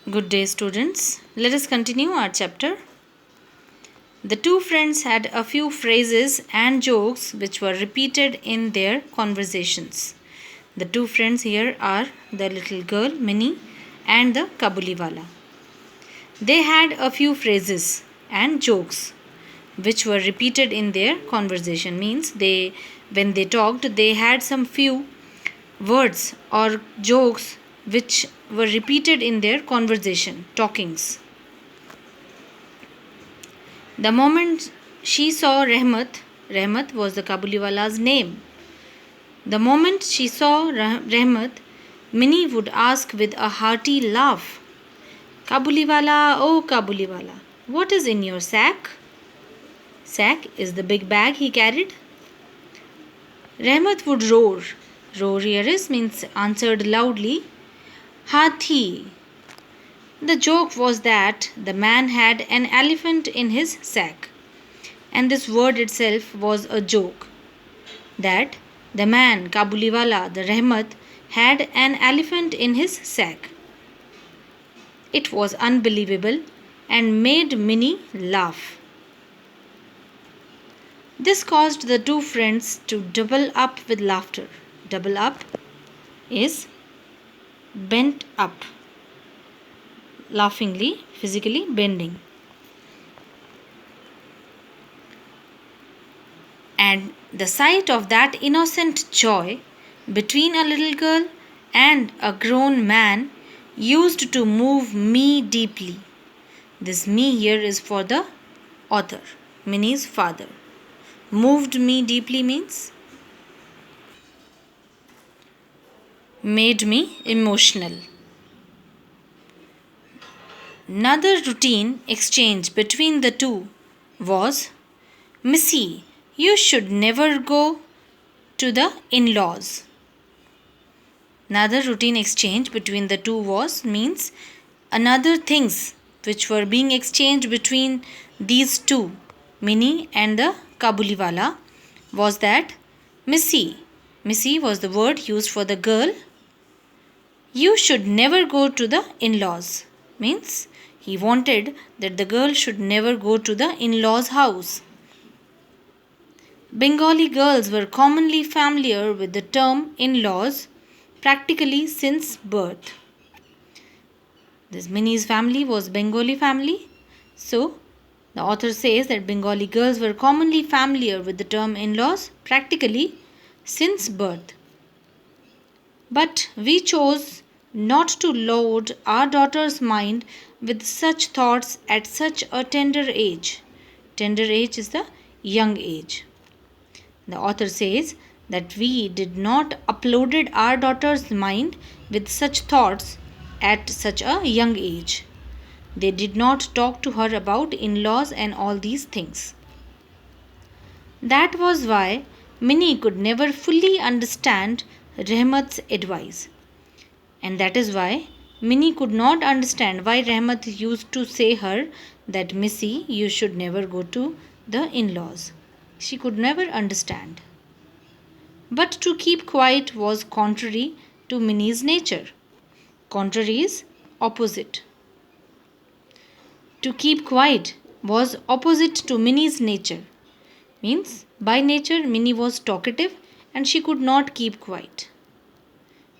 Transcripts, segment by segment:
Good day, students. Let us continue our chapter. The two friends had a few phrases and jokes which were repeated in their conversations. The two friends here are the little girl, Minnie, and the Kabuliwala. They had a few phrases and jokes which were repeated in their conversation. Means when they talked, they had some few words or jokes which were repeated in their conversation, talkings. The moment she saw Rahmat was the Kabuliwala's name. The moment she saw Rahmat, Minnie would ask with a hearty laugh, Kabuliwala, oh Kabuliwala, what is in your sack? Sack is the big bag he carried. Rahmat would roar. Roar here means answered loudly, Hathi. The joke was that the man had an elephant in his sack. And this word itself was a joke. That the man, Kabuliwala, the Rahmat, had an elephant in his sack. It was unbelievable and made Minnie laugh. This caused the two friends to double up with laughter. Double up is bent up. Laughingly, physically bending. And the sight of that innocent joy between a little girl and a grown man used to move me deeply. This me here is for the author, Minnie's father. Moved me deeply means made me emotional. Another routine exchange between the two was, Missy, you should never go to the in-laws. Another routine exchange between the two means another things which were being exchanged between these two, Minnie and the Kabuliwala, was that Missy was the word used for the girl. You should never go to the in-laws. Means he wanted that the girl should never go to the in-laws' house. Bengali girls were commonly familiar with the term in-laws practically since birth. This Minnie's family was Bengali family. So, the author says that Bengali girls were commonly familiar with the term in-laws practically since birth. But we chose not to load our daughter's mind with such thoughts at such a tender age. Tender age is the young age. The author says that we did not uploaded our daughter's mind with such thoughts at such a young age. They did not talk to her about in-laws and all these things. That was why Minnie could never fully understand Rahmat's advice. And that is why Minnie could not understand why Rahmat used to say her that Missy, you should never go to the in-laws. She could never understand. But to keep quiet was contrary to Minnie's nature. Contrary is opposite. To keep quiet was opposite to Minnie's nature. Means by nature Minnie was talkative and she could not keep quiet.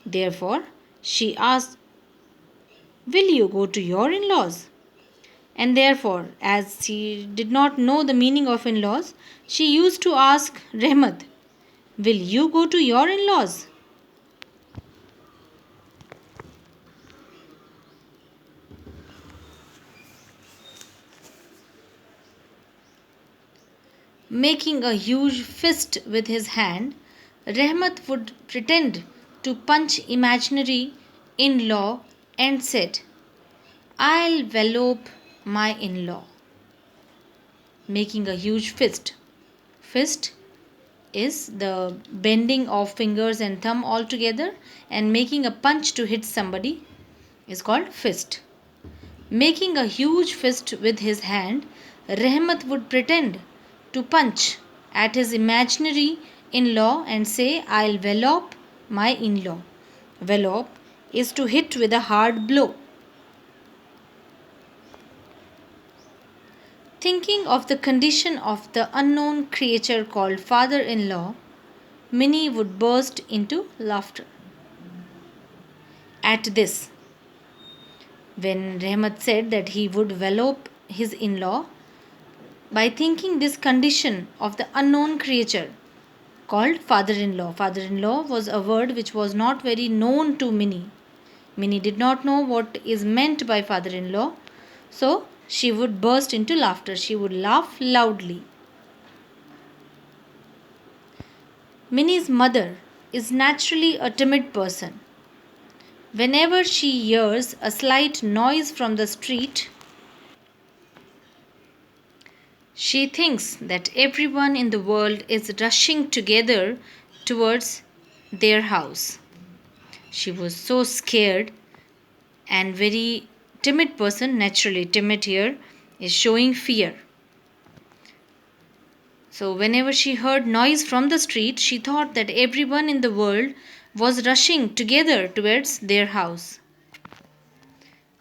Therefore, she asked, will you go to your in-laws? And therefore, as she did not know the meaning of in-laws, she used to ask Rahmat, will you go to your in-laws? Making a huge fist with his hand, Rahmat would pretend to punch imaginary in-law and said, I'll wallop my in-law. Making a huge fist. Fist is the bending of fingers and thumb all together, and making a punch to hit somebody is called fist. Making a huge fist with his hand, Rahmat would pretend to punch at his imaginary in-law and say, I'll wallop my in-law. Wallop is to hit with a hard blow. Thinking of the condition of the unknown creature called father in law, Minnie would burst into laughter. At this, when Rehmat said that he would envelop his in law by thinking this condition of the unknown creature called father in law. Father in law was a word which was not very known to Minnie. Minnie did not know what is meant by father in law, so she would burst into laughter. She would laugh loudly. Minnie's mother is naturally a timid person. Whenever she hears a slight noise from the street, she thinks that everyone in the world is rushing together towards their house. She was so scared and very timid person, naturally timid here is showing fear. So whenever she heard noise from the street, she thought that everyone in the world was rushing together towards their house.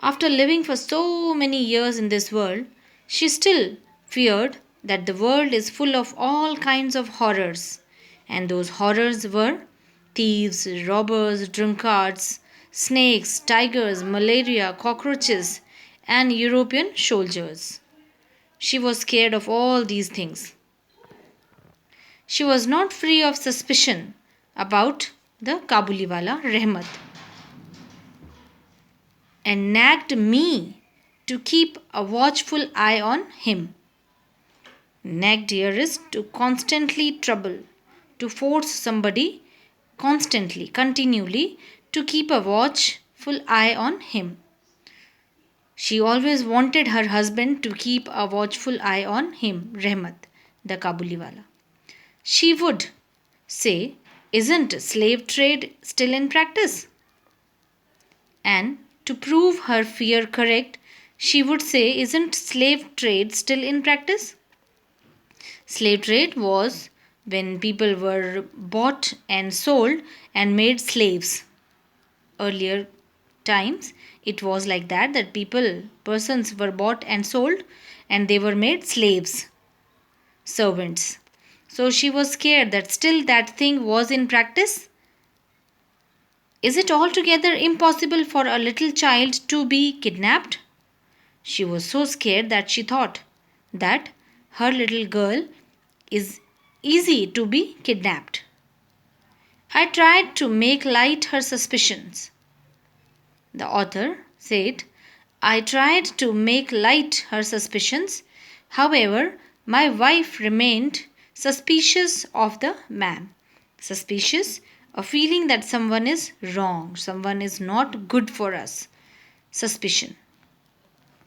After living for so many years in this world, she still feared that the world is full of all kinds of horrors, and those horrors were thieves, robbers, drunkards, snakes, tigers, malaria, cockroaches, and European soldiers. She was scared of all these things. She was not free of suspicion about the Kabuliwala Rehmat and nagged me to keep a watchful eye on him. Nagged here is to constantly trouble, to force somebody constantly, continually, to keep a watchful eye on him. She always wanted her husband to keep a watchful eye on him, Rehmat, the Kabuliwala. She would say, "Isn't slave trade still in practice?" And to prove her fear correct, she would say, "Isn't slave trade still in practice?" Slave trade was when people were bought and sold and made slaves. Earlier times, it was like that persons were bought and sold and they were made slaves, servants. So she was scared that still that thing was in practice. Is it altogether impossible for a little child to be kidnapped? She was so scared that she thought that her little girl is easy to be kidnapped. I tried to make light her suspicions. The author said, I tried to make light her suspicions. However, my wife remained suspicious of the man. Suspicious, a feeling that someone is wrong, someone is not good for us. Suspicion.